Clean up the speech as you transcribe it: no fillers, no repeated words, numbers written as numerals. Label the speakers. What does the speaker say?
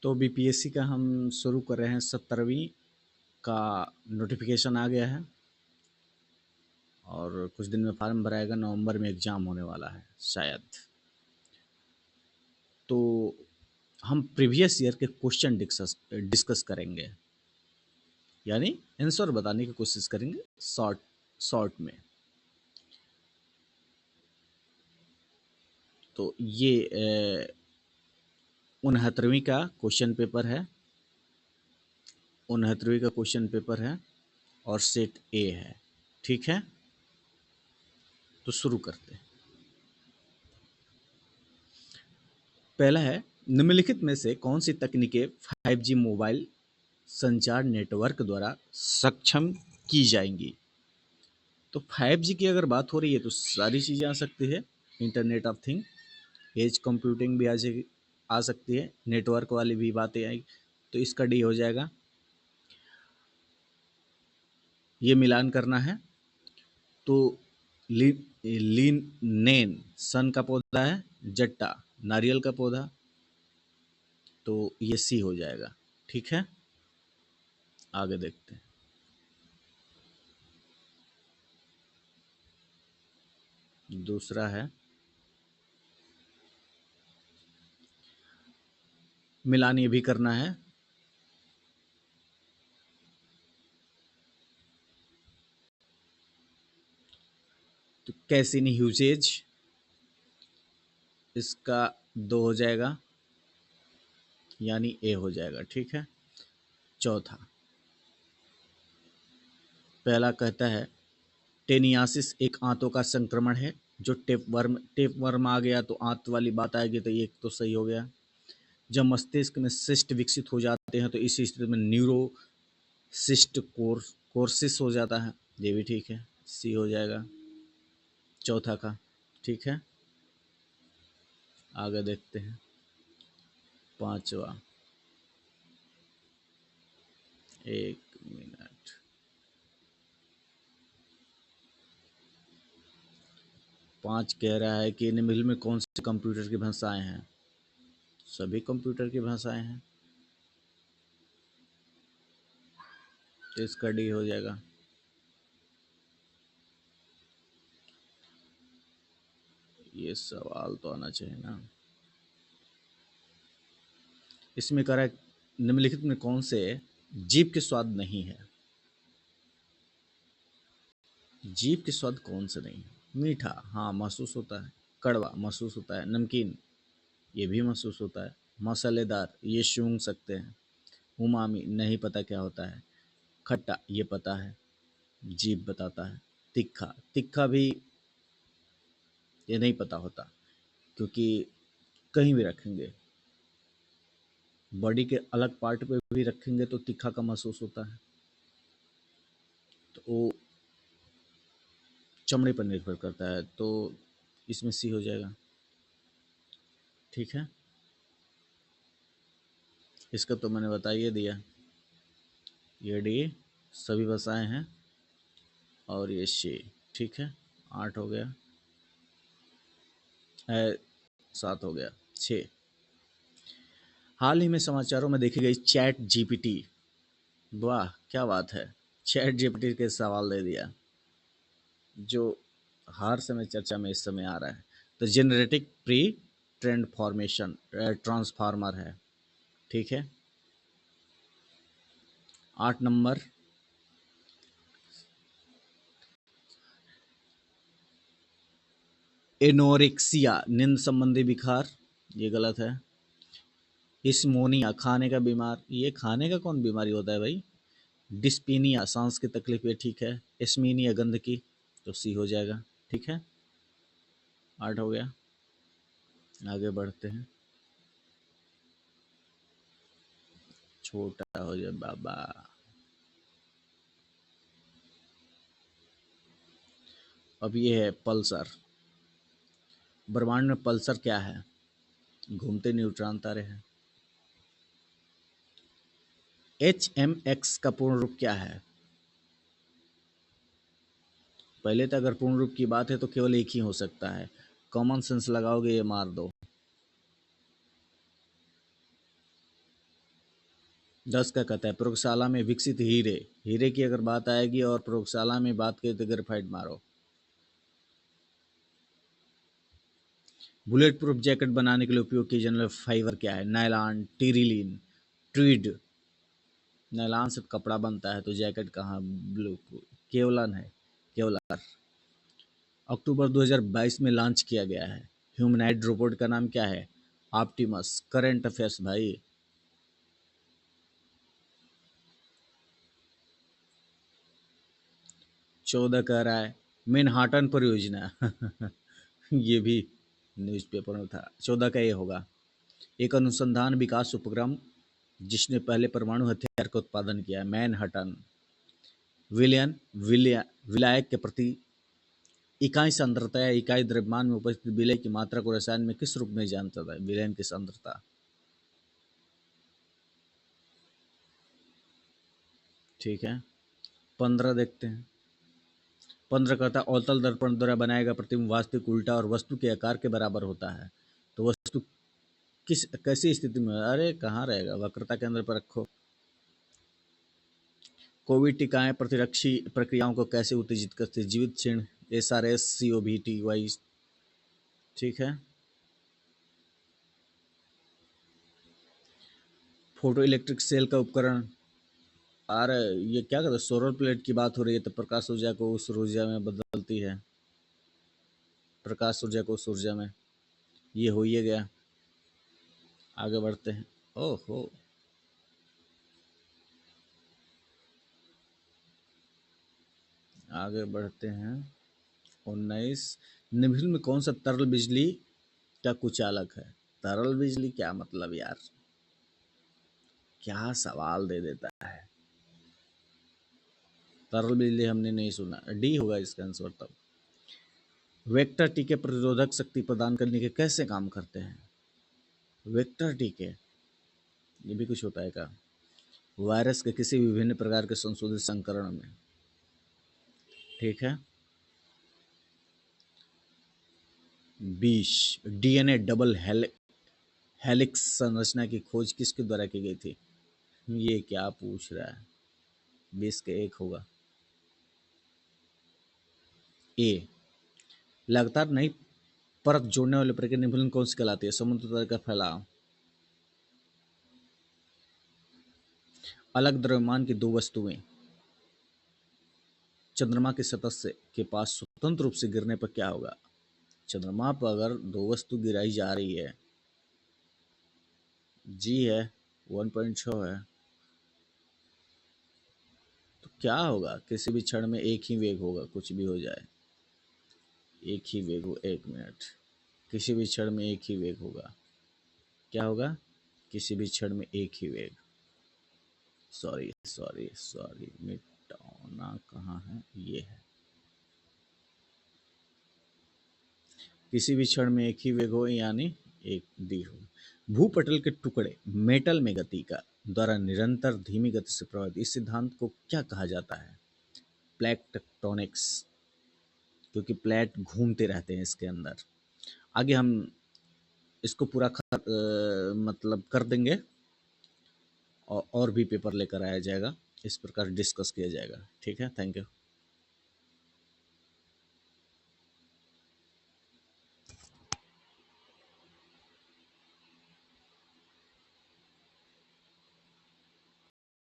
Speaker 1: तो बीपीएससी का हम शुरू कर रहे हैं 17वीं का नोटिफिकेशन आ गया है और कुछ दिन में फॉर्म भराएगा। नवंबर में एग्ज़ाम होने वाला है शायद। तो हम प्रीवियस ईयर के क्वेश्चन डिस्कस करेंगे, यानी आंसर बताने की कोशिश करेंगे शॉर्ट में। तो ये 69वीं का क्वेश्चन पेपर है, 69वीं का क्वेश्चन पेपर है और सेट ए है। ठीक है, तो शुरू करते हैं। पहला है, निम्नलिखित में से कौन सी तकनीकें 5G मोबाइल संचार नेटवर्क द्वारा सक्षम की जाएंगी। तो 5G की अगर बात हो रही है तो सारी चीज़ें आ सकती है। Internet of thing, edge computing भी आ सकती है, नेटवर्क वाली भी बातें आएगी। तो इसका डी हो जाएगा। ये मिलान करना है तो लीनेन सन का पौधा है, जट्टा नारियल का पौधा, तो ये सी हो जाएगा। ठीक है, आगे देखते हैं। दूसरा है, मिलान ये भी करना है। तो कैसिनी ह्यूजेज, इसका 2 हो जाएगा, यानी ए हो जाएगा। ठीक है, चौथा, पहला कहता है टेनियासिस एक आंतों का संक्रमण है। जो टेपवर्म आ गया तो आंत वाली बात आएगी, तो ये तो सही हो गया। जब मस्तिष्क में सिस्ट विकसित हो जाते हैं तो इस स्थिति में न्यूरोसिस्ट कोर्सिस हो जाता है। ये भी ठीक है, सी हो जाएगा चौथा का। ठीक है, आगे देखते हैं। पांचवा, एक मिनट, पांच कह रहा है कि निम्नलिखित में कौन से कंप्यूटर की भाषाएं हैं। सभी कंप्यूटर की भाषाएं हैं, तो इसका डी हो जाएगा। ये सवाल तो आना चाहिए ना। इसमें कह रहा है निम्नलिखित में कौन से जीभ के स्वाद नहीं है। जीभ के स्वाद कौन से नहीं है। मीठा, हाँ महसूस होता है। कड़वा महसूस होता है। नमकीन, ये भी महसूस होता है। मसालेदार, ये सूंघ सकते हैं। उमामी, नहीं पता क्या होता है। खट्टा, ये पता है, जीभ बताता है। तीखा, तीखा भी ये नहीं पता होता, क्योंकि कहीं भी रखेंगे, बॉडी के अलग पार्ट पे भी रखेंगे तो तीखा का महसूस होता है। तो वो चमड़े पर निर्भर करता है, तो इसमें सी हो जाएगा। ठीक है, इसका तो मैंने बता ही दिया। ये डी सभी भाषाएं हैं और ये शी। ठीक है, 8 हो गया, 7 हो गया, 6। हाल ही में समाचारों में देखी गई चैट जीपीटी, वाह क्या बात है, चैट जीपीटी के सवाल दे दिया जो हर समय चर्चा में इस समय आ रहा है। तो जेनरेटिक प्री ट्रेंड फॉर्मेशन ट्रांसफार्मर है। ठीक है, 8 नंबर, एनोरेक्सिया नींद संबंधी बुखार, ये गलत है। इस्मोनिया खाने का बीमार, ये खाने का कौन बीमारी होता है भाई। डिस्पीनिया सांस की तकलीफ, ये ठीक है। एस्मीनिया गंध की, तो सी हो जाएगा। ठीक है, 8 हो गया, आगे बढ़ते हैं। छोटा हो जाए बाबा। अब ये है पल्सर। ब्रह्मांड में पल्सर क्या है। घूमते न्यूट्रॉन तारे हैं। HMX का पूर्ण रूप क्या है। पहले तो अगर पूर्ण रूप की बात है तो केवल एक ही हो सकता है। कॉमन सेंस लगाओगे ये मार दो। 10 का कहता है प्रयोगशाला में विकसित हीरे, हीरे की अगर बात आएगी और प्रयोगशाला में बात करें तो ग्रेफाइट मारो। बुलेट प्रूफ जैकेट बनाने के लिए उपयोग की जाने वाली फाइबर क्या है? Nylon, टीरिलिन, Tweed. नायलॉन से कपड़ा बनता है तो जैकेट कहाँ? ब्लू, केवलन है, केवलर। अक्टूबर 2022 में लॉन्च किया गया है ह्यूमनॉइड रोबोट का नाम क्या है? ऑप्टिमस। करंट अफेयर्स भाई। 14 कह रहा है मैनहाटन परियोजना ये भी न्यूज़पेपर में था। 14 का ये होगा। एक अनुसंधान विकास उपक्रम जिसने पहले परमाणु हथियार का उत्पादन किया है? मैनहट्टन। विलयन, विलायक के प्रति इकाई सांद्रता या इकाई द्रव्यमान में उपस्थित विलय की मात्रा को रसायन में किस रूप में जाना जाता है? विलयन की सांद्रता। ठीक है, 15 देखते हैं। 15 कहता है अवतल दर्पण द्वारा बनाया गया प्रतिबिंब वास्तविक उल्टा और वस्तु के आकार के बराबर होता है। तो वस्तु किस कैसी स्थिति में? अरे कहाँ रहेगा, वक्रता केंद्र पर रखो। कोविड टीकाएं प्रतिरक्षी प्रक्रियाओं को कैसे उत्तेजित करती है? जीवित क्षीण, SRS, COVTY। ठीक है। फोटो इलेक्ट्रिक सेल का उपकरण। अरे ये क्या कहते हैं, सोलर प्लेट की बात हो रही है तो प्रकाश ऊर्जा को उस ऊर्जा में बदलती है, प्रकाश ऊर्जा को उस ऊर्जा में। ये हो ही गया। आगे बढ़ते हैं। ओहो, आगे बढ़ते हैं। 19, निम्न में कौन सा तरल बिजली का कुचालक है? तरल बिजली क्या मतलब यार, क्या सवाल दे देता है। तरल बिजली हमने नहीं सुना। डी होगा इसका आंसर तब। वेक्टर टीके प्रतिरोधक शक्ति प्रदान करने के कैसे काम करते हैं? वेक्टर टीके, ये भी कुछ होता है क्या? वायरस के किसी भी विभिन्न प्रकार के संशोधित संस्करण में। ठीक है। 20, DNA डबल हेलिक्स संरचना की खोज किसके द्वारा की गई थी? ये क्या पूछ रहा है। 20 के एक होगा। ए, लगातार नई परत जोड़ने वाली प्रक्रिया निम्नलिखित कौन सी कहलाती है? समुद्र तल का फैलाव। अलग द्रव्यमान की दो वस्तुएं चंद्रमा की सतह से के पास स्वतंत्र रूप से गिरने पर क्या होगा? चंद्रमा पर अगर दो वस्तु गिराई जा रही है, जी है, 1.6 है, तो क्या होगा? किसी भी क्षण में एक ही वेग होगा, कुछ भी हो जाए एक ही वेग हो। 1 मिनट, किसी भी क्षण में एक ही वेग होगा। क्या होगा? किसी भी क्षण में एक ही वेग। सॉरी सॉरी सॉरी, मिटाना कहाँ है? ये है। किसी भी क्षण में एक ही वेग हो यानी एक डी हो। भूपटल के टुकड़े मेटल में गति का द्वारा निरंतर धीमी गति से प्रभावित, इस सिद्धांत को क्या कहा जाता है? प्लेट टेक्टोनिक्स, क्योंकि प्लेट घूमते रहते हैं इसके अंदर। आगे हम इसको पूरा मतलब कर देंगे और भी पेपर लेकर आया जाएगा, इस प्रकार डिस्कस किया जाएगा। ठीक है, थैंक यू।